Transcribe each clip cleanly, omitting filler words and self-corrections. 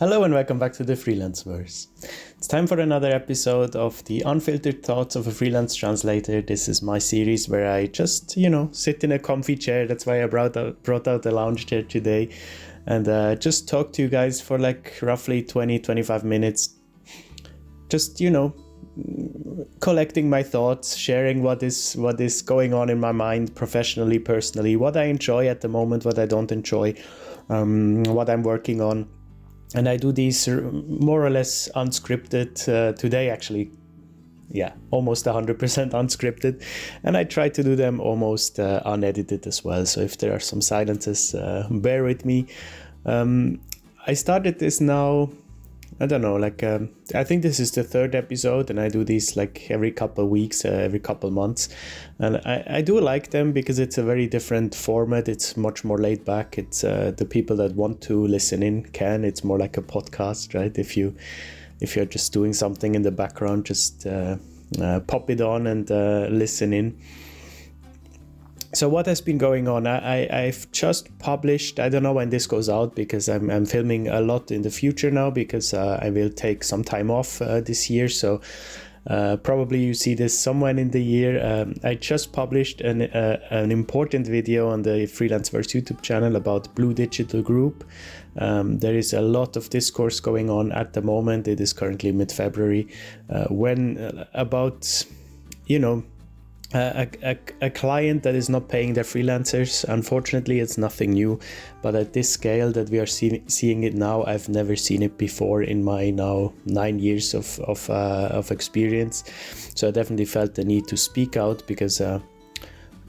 Hello and welcome back to the Freelanceverse. It's time for another episode of the Unfiltered Thoughts of a Freelance Translator. This is my series where I just, sit in a comfy chair. That's why I brought out the lounge chair today and just talk to you guys for like roughly 20-25 minutes. Just, collecting my thoughts, sharing what is going on in my mind professionally, personally, what I enjoy at the moment, what I don't enjoy, what I'm working on. And I do these more or less unscripted today, actually. Yeah, almost 100% unscripted. And I try to do them almost unedited as well. So if there are some silences, bear with me. I started this now, I don't know, I think this is the third episode, and I do these like every couple of weeks, every couple of months. And I do like them because it's a very different format. It's much more laid back. It's the people that want to listen in can. It's more like a podcast, right? If you're just doing something in the background, just pop it on and listen in. So what has been going on? I've just published, I don't know when this goes out because I'm filming a lot in the future now because I will take some time off this year. So probably you see this somewhere in the year. I just published an important video on the Freelanceverse YouTube channel about Blue Digital Group. There is a lot of discourse going on at the moment. It is currently mid-February about, a client that is not paying their freelancers. Unfortunately, it's nothing new, but at this scale that we are seeing it now, I've never seen it before in my now 9 years of experience. So I definitely felt the need to speak out because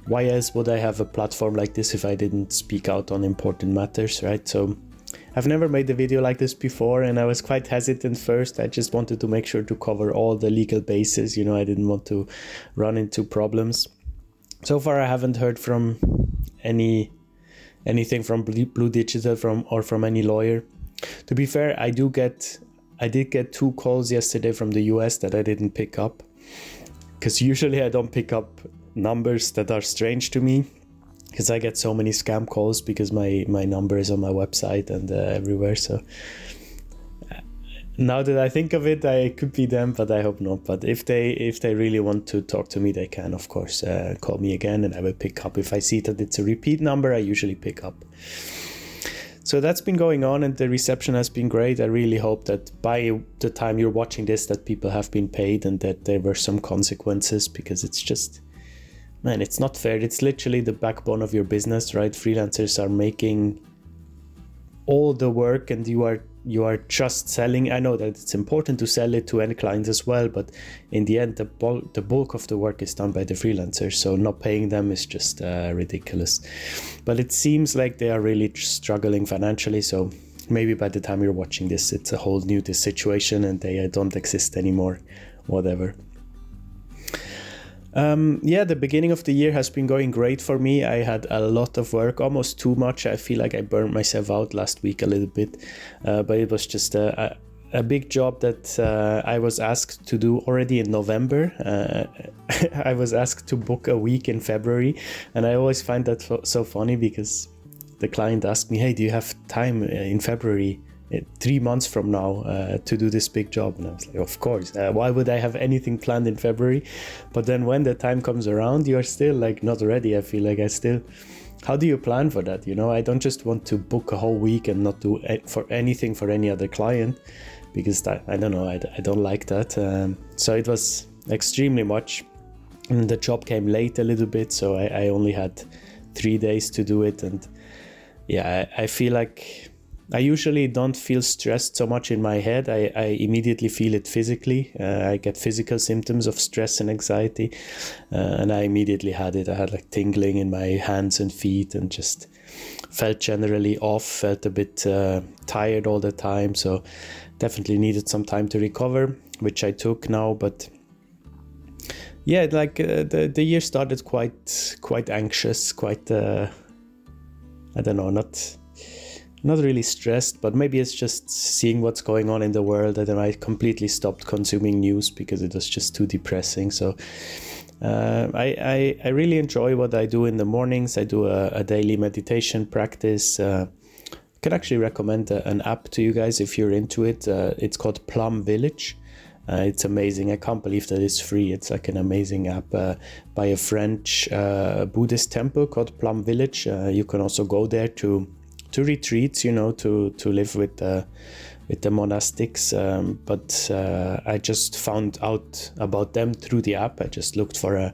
why else would I have a platform like this if I didn't speak out on important matters, right? So I've never made a video like this before, and I was quite hesitant first. I just wanted to make sure to cover all the legal bases. I didn't want to run into problems. So far, I haven't heard from anything from Blue Digital from any lawyer. To be fair, I did get 2 calls yesterday from the US that I didn't pick up, because usually I don't pick up numbers that are strange to me. Because I get so many scam calls because my number is on my website and everywhere. So now that I think of it, I could be them, but I hope not. But if they really want to talk to me, they can, of course, call me again and I will pick up. If I see that it's a repeat number, I usually pick up. So that's been going on and the reception has been great. I really hope that by the time you're watching this, that people have been paid and that there were some consequences, because it's just... Man, it's not fair. It's literally the backbone of your business, right? Freelancers are making all the work and you are just selling. I know that it's important to sell it to end clients as well, but in the end, the bulk of the work is done by the freelancers. So not paying them is just ridiculous. But it seems like they are really struggling financially. So maybe by the time you're watching this, it's a whole new situation and they don't exist anymore, whatever. The beginning of the year has been going great for me. I had a lot of work, almost too much. I feel like I burned myself out last week a little bit, but it was just a big job that I was asked to do already in November. I was asked to book a week in February, and I always find that so funny because the client asked me, hey, do you have time in February? 3 months from now to do this big job? And I was like, of course, why would I have anything planned in February? But then when the time comes around, you're still like not ready. I feel like how do you plan for that? I don't just want to book a whole week and not do for anything for any other client, because I don't know, I don't like that. So it was extremely much, and the job came late a little bit, so I only had 3 days to do it. And yeah, I feel like I usually don't feel stressed so much in my head. I immediately feel it physically. I get physical symptoms of stress and anxiety, and I immediately had it. I had like tingling in my hands and feet and just felt generally off, felt a bit tired all the time. So definitely needed some time to recover, which I took now. But yeah, the year started quite anxious, quite, I don't know, not really stressed, but maybe it's just seeing what's going on in the world. And then I completely stopped consuming news because it was just too depressing. So I really enjoy what I do in the mornings. I do a daily meditation practice, can actually recommend an app to you guys if you're into it. It's called Plum Village. It's amazing. I can't believe that it's free. It's like an amazing app by a French Buddhist temple called Plum Village. You can also go there to retreats, to live with the monastics. But I just found out about them through the app. I just looked for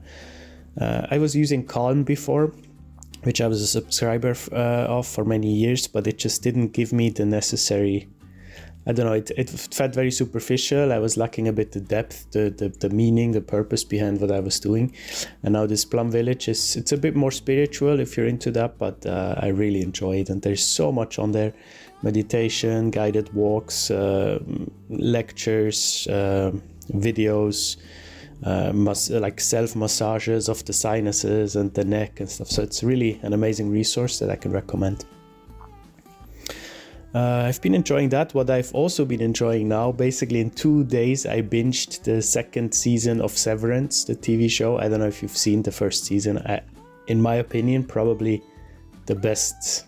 I was using Calm before, which I was a subscriber of for many years, but it just didn't give me the necessary, I don't know, it felt very superficial. I was lacking a bit the depth, the meaning, the purpose behind what I was doing. And now this Plum Village it's a bit more spiritual if you're into that, but I really enjoy it. And there's so much on there: meditation, guided walks, lectures, videos, like self massages of the sinuses and the neck and stuff. So it's really an amazing resource that I can recommend. I've been enjoying that. What I've also been enjoying now, basically in 2 days, I binged the second season of Severance, the TV show. I don't know if you've seen the first season. In my opinion, probably the best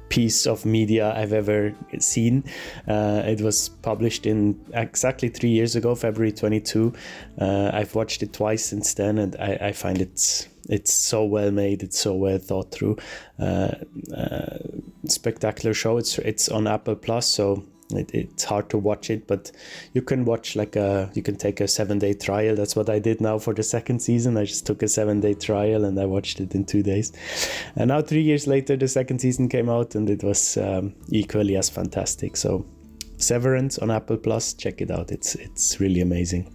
piece of media I've ever seen. It was published in exactly 3 years ago, February 22. I've watched it twice since then, and I find it's so well made. It's so well thought through. Spectacular show. It's on Apple Plus, so it's hard to watch it, but you can watch you can take a 7-day trial. That's what I did now for the second season. I just took a 7-day trial and I watched it in 2 days. And now 3 years later, the second season came out and it was equally as fantastic. So Severance on Apple Plus, check it out. It's really amazing.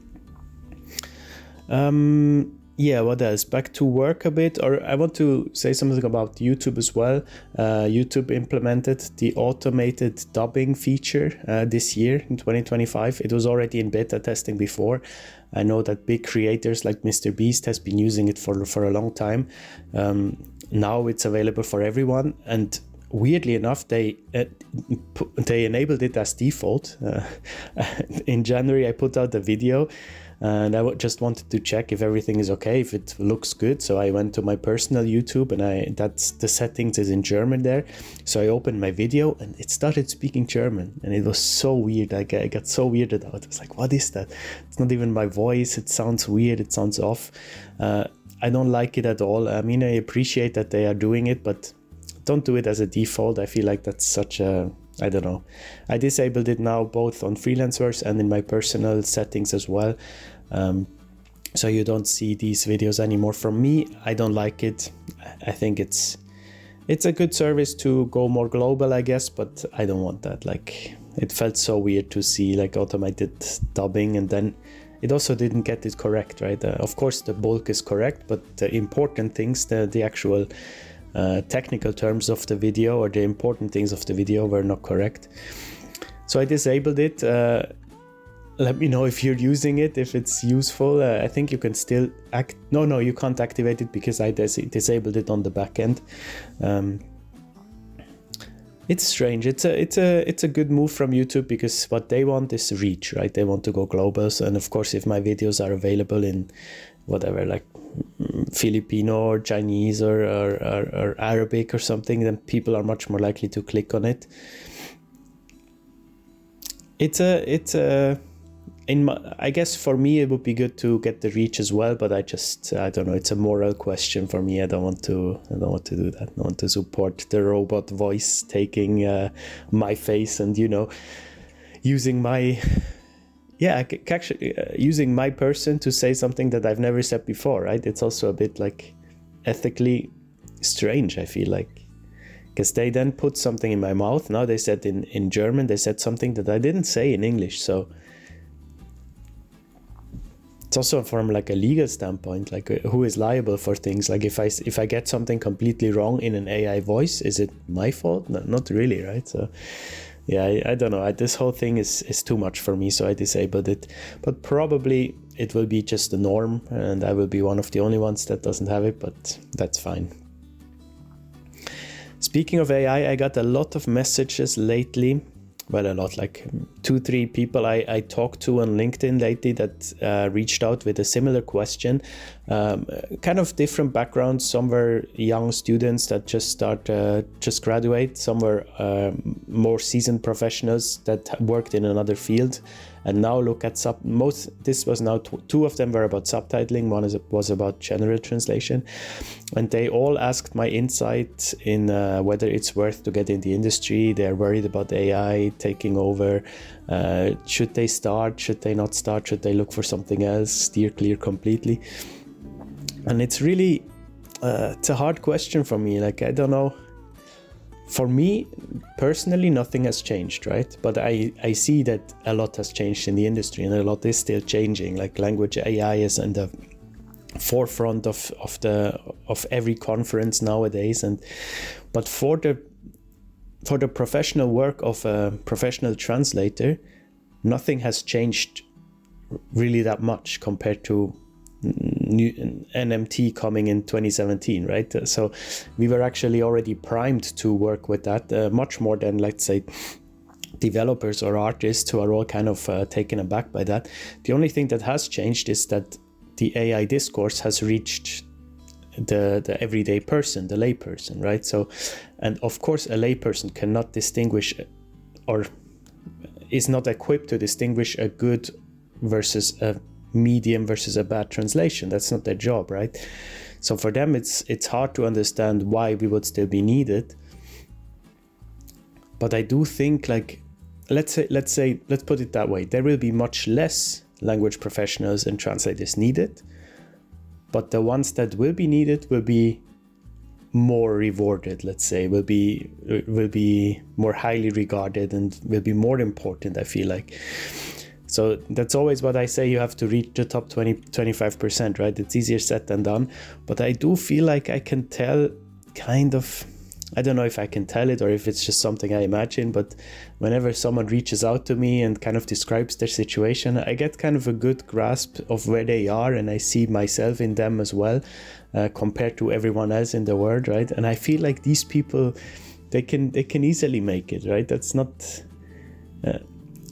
What else? Back to work a bit, or I want to say something about YouTube as well. YouTube implemented the automated dubbing feature this year in 2025. It was already in beta testing before. I know that big creators like Mr. Beast has been using it for a long time. Now it's available for everyone, and weirdly enough, they enabled it as default. In January, I put out a video. And I just wanted to check if everything is okay, if it looks good. So I went to my personal YouTube, and that's the settings is in German there. So I opened my video and it started speaking German, and it was so weird. I got so weirded out. I was like, what is that? It's not even my voice. It sounds weird. It sounds off. I don't like it at all. I mean, I appreciate that they are doing it, but don't do it as a default. I feel like that's such a, I don't know. I disabled it now both on Freelancers and in my personal settings as well. So you don't see these videos anymore from me. I don't like it. I think it's a good service to go more global, I guess, but I don't want that. Like, it felt so weird to see like automated dubbing, and then it also didn't get it correct, right? Of course, the bulk is correct, but the important things, the actual technical terms of the video or the important things of the video were not correct. So I disabled it. Let me know if you're using it, if it's useful. I think you can still No, you can't activate it because I disabled it on the back end. It's strange. It's a good move from YouTube because what they want is reach, right? They want to go global. So, and of course, if my videos are available in whatever, like Filipino or Chinese or Arabic or something, then people are much more likely to click on it. I guess for me it would be good to get the reach as well, but I don't know, it's a moral question for me. I don't want to do that. I don't want to support the robot voice taking my face and using my using my person to say something that I've never said before, right? It's also a bit like ethically strange, I feel like, because they then put something in my mouth. Now they said in German, they said something that I didn't say in English. So it's also from like a legal standpoint, like who is liable for things? Like if I get something completely wrong in an AI voice, is it my fault? No, not really, right? So yeah, I don't know. This whole thing is too much for me, so I disabled it. But probably it will be just the norm, and I will be one of the only ones that doesn't have it, but that's fine. Speaking of AI, I got a lot of messages lately. Well, a lot, like 2-3 people I talked to on LinkedIn lately that reached out with a similar question. kind of different backgrounds. Some were young students that just graduate. Some were more seasoned professionals that worked in another field and now look at this was now two of them were about subtitling, one was about general translation, and they all asked my insight in whether it's worth to get in the industry. They're worried about AI taking over. Should they start? Should they not start? Should they look for something else? Steer clear completely? And it's really it's a hard question for me. Like, I don't know. For me personally, nothing has changed, right? But I see that a lot has changed in the industry, and a lot is still changing. Like, language AI is in the forefront of every conference nowadays. But for the professional work of a professional translator, nothing has changed really that much compared to new NMT coming in 2017, right? So we were actually already primed to work with that much more than, let's say, developers or artists, who are all kind of taken aback by that. The only thing that has changed is that the AI discourse has reached the everyday person, the layperson, right? So, and of course, a layperson cannot distinguish, or is not equipped to distinguish, a good versus a medium versus a bad translation. That's not their job, right? So for them, it's hard to understand why we would still be needed. But I do think, like, let's put it that way, there will be much less language professionals and translators needed, but the ones that will be needed will be more rewarded, let's say, will be more highly regarded and will be more important, I feel like. So that's always what I say, you have to reach the top 25%, right? It's easier said than done. But I do feel like I can tell kind of, I don't know if I can tell it or if it's just something I imagine, but whenever someone reaches out to me and kind of describes their situation, I get kind of a good grasp of where they are, and I see myself in them as well, compared to everyone else in the world, right? And I feel like these people, they can easily make it, right? That's not...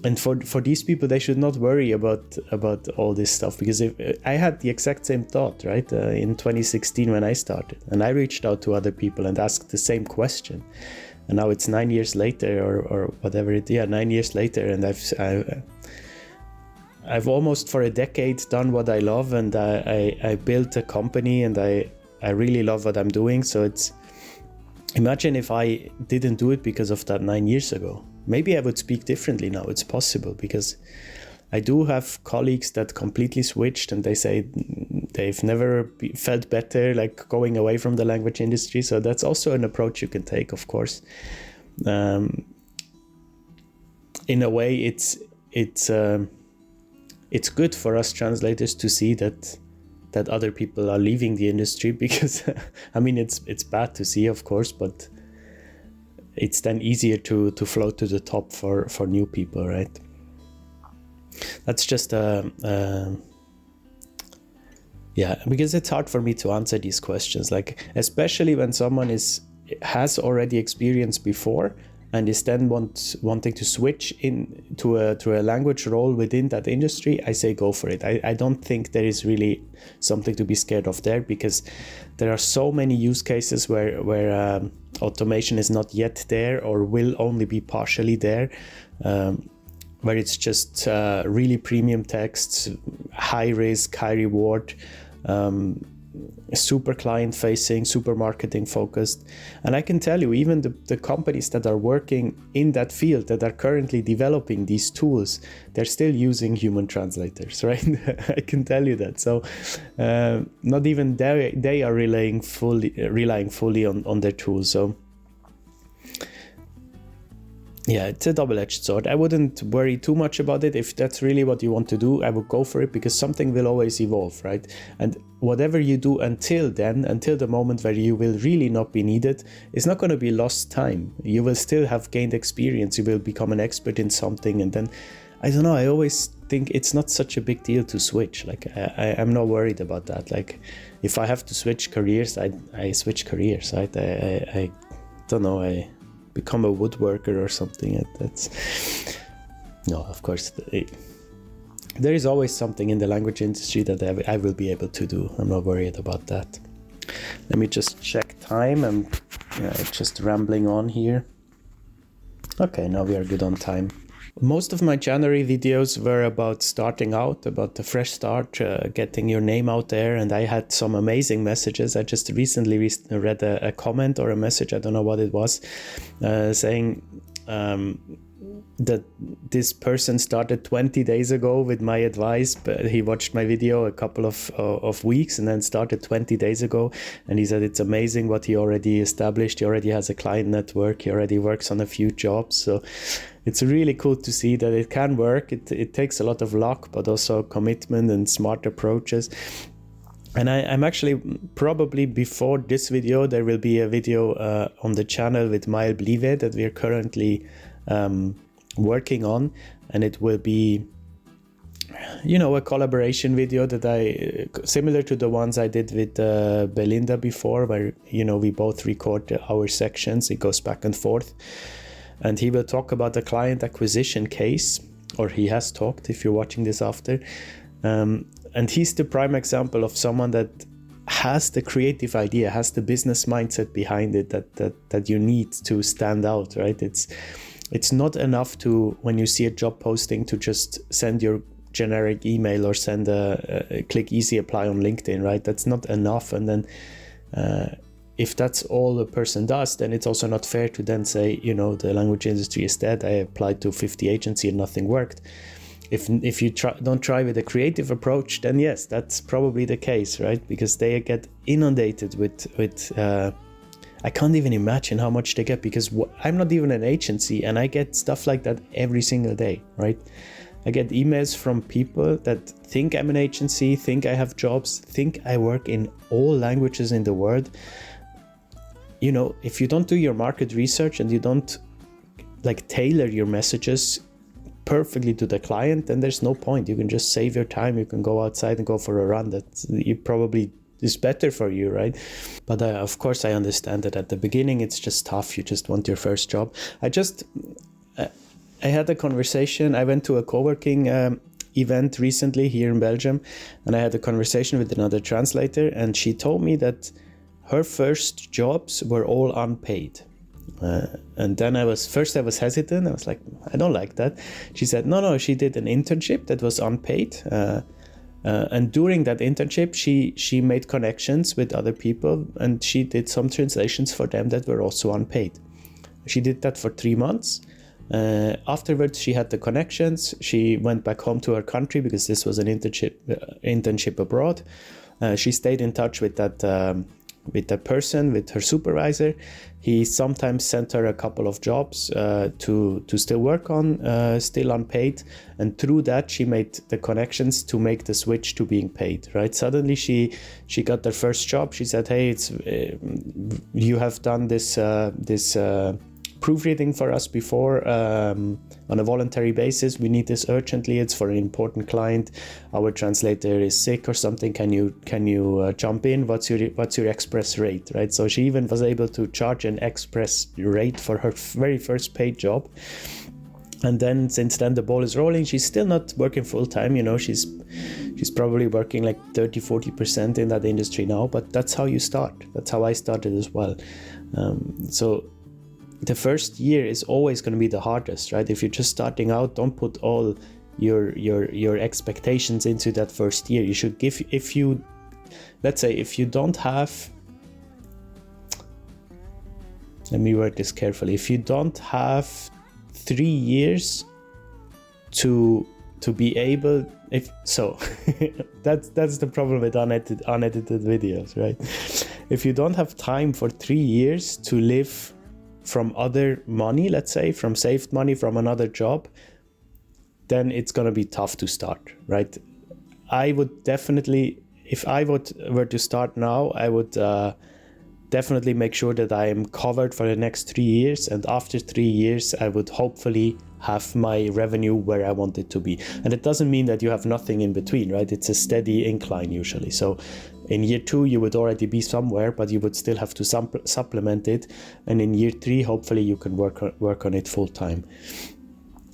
And for these people, they should not worry about all this stuff, because if I had the exact same thought, right, in 2016 when I started, and I reached out to other people and asked the same question, and now it's 9 years later or whatever 9 years later, and I've almost for a decade done what I love, and I built a company, and I really love what I'm doing. So it's, imagine if I didn't do it because of that 9 years ago. Maybe I would speak differently now. It's possible, because I do have colleagues that completely switched, and they say they've never felt better, like, going away from the language industry. So that's also an approach you can take, of course. In a way, it's good for us translators to see that other people are leaving the industry, because I mean, it's bad to see, of course, but it's then easier to float to the top for new people, right? That's just because it's hard for me to answer these questions, like, especially when someone has already experienced before and is then wanting to switch to a language role within that industry. I say go for it. I don't think there is really something to be scared of there, because there are so many use cases where automation is not yet there, or will only be partially there, where it's just really premium texts, high risk, high reward, super client facing, super marketing focused. And I can tell you, even the companies that are working in that field, that are currently developing these tools, they're still using human translators, right? I can tell you that. So not even they are relying fully on their tools. So yeah, it's a double-edged sword. I wouldn't worry too much about it. If that's really what you want to do, I would go for it, because something will always evolve, right? And whatever you do until then, until the moment where you will really not be needed, it's not going to be lost time. You will still have gained experience. You will become an expert in something. And then, I don't know, I always think it's not such a big deal to switch. Like, I'm not worried about that. Like, if I have to switch careers, I switch careers, right? I don't know, I become a woodworker or something. That's no, of course, there is always something in the language industry that I will be able to do. I'm not worried about that. Let me just check time. I'm just rambling on here. Okay, now we are good on time. Most of my January videos were about starting out, about the fresh start, getting your name out there. And I had some amazing messages. I just recently read a comment or a message, I don't know what it was, saying that this person started 20 days ago with my advice, but he watched my video a couple of weeks and then started 20 days ago. And he said it's amazing what he already established. He already has a client network. He already works on a few jobs. So it's really cool to see that it can work. It takes a lot of luck, but also commitment and smart approaches. And I'm actually, probably before this video, there will be a video on the channel with Mael Blive that we are currently working on, and it will be, a collaboration video that similar to the ones I did with Belinda before, where we both record our sections. It goes back and forth, and he will talk about the client acquisition case, or he has talked if you're watching this after, and he's the prime example of someone that has the creative idea, has the business mindset behind it that you need to stand out, right? It's not enough to, when you see a job posting, to just send your generic email or send a click easy apply on LinkedIn, right? That's not enough. And then if that's all a person does, then it's also not fair to then say, the language industry is dead. I applied to 50 agencies and nothing worked. If you don't try with a creative approach, then yes, that's probably the case, right? Because they get inundated with I can't even imagine how much they get, because I'm not even an agency and I get stuff like that every single day, right? I get emails from people that think I'm an agency, think I have jobs, think I work in all languages in the world. If you don't do your market research and you don't tailor your messages perfectly to the client, then there's no point. You can just save your time. You can go outside and go for a run. You probably is better for you, right? But of course I understand that at the beginning it's just tough. You just want your first job. I had a conversation. I went to a co-working event recently here in Belgium, and I had a conversation with another translator, and she told me that her first jobs were all unpaid. And then I was hesitant. I was like, I don't like that. She said, no, she did an internship that was unpaid. And during that internship, she made connections with other people, and she did some translations for them that were also unpaid. She did that for 3 months. Afterwards, she had the connections. She went back home to her country because this was an internship abroad. She stayed in touch with that person, with her supervisor. He sometimes sent her a couple of jobs to still work on, still unpaid. And through that, she made the connections to make the switch to being paid, right? Suddenly, she got their first job. She said, hey, you have done this proofreading for us before on a voluntary basis. We need this urgently. It's for an important client. Our translator is sick or something. Can you jump in? What's your express rate, right? So she even was able to charge an express rate for her very first paid job. And then since then the ball is rolling. She's still not working full time. She's probably working like 30-40% in that industry now. But that's how you start. That's how I started as well. So the first year is always going to be the hardest, right? If you're just starting out, don't put all your expectations into that first year. You should give, if you don't have, let me word this carefully. If you don't have 3 years to be able, that's the problem with unedited videos, right? If you don't have time for 3 years to live from other money, let's say from saved money from another job, then it's going to be tough to start, right? I would definitely, if I were to start now, I would definitely make sure that I am covered for the next 3 years. And after 3 years, I would hopefully have my revenue where I want it to be. And it doesn't mean that you have nothing in between, right? It's a steady incline usually. So in year 2, you would already be somewhere, but you would still have to supplement it. And in year 3, hopefully you can work on it full time.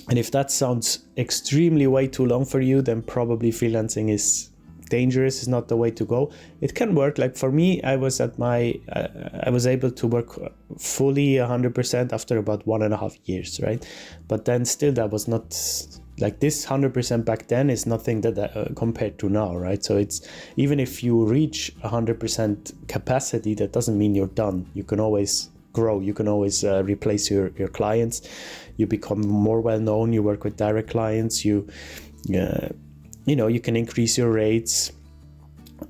And if that sounds extremely way too long for you, then probably freelancing is dangerous, is not the way to go. It can work. Like for me, I was able to work fully 100% after about 1.5 years, right? But then still, that was not like this 100% back then is nothing that compared to now, right? So it's, even if you reach 100% capacity, that doesn't mean you're done. You can always grow. You can always replace your clients. You become more well known. You work with direct clients. You can increase your rates.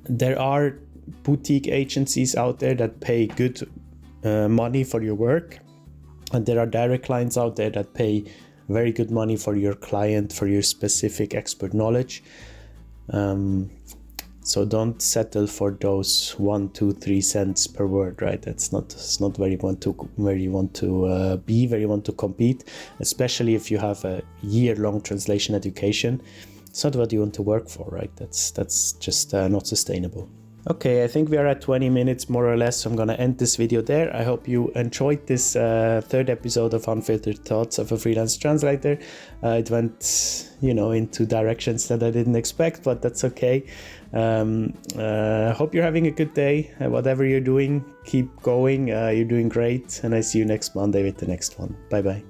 There are boutique agencies out there that pay good money for your work, and there are direct clients out there that pay very good money for your client, for your specific expert knowledge. So don't settle for those 1, 2, 3 cents per word, right? It's not where you want to be, where you want to compete, especially if you have a year-long translation education. It's not what you want to work for, right? That's just not sustainable. Okay, I think we are at 20 minutes more or less, so I'm gonna end this video there. I hope you enjoyed this third episode of Unfiltered Thoughts of a Freelance Translator. It went, into directions that I didn't expect, but that's okay. Hope you're having a good day. Whatever you're doing, keep going. You're doing great, and I see you next Monday with the next one. Bye-bye.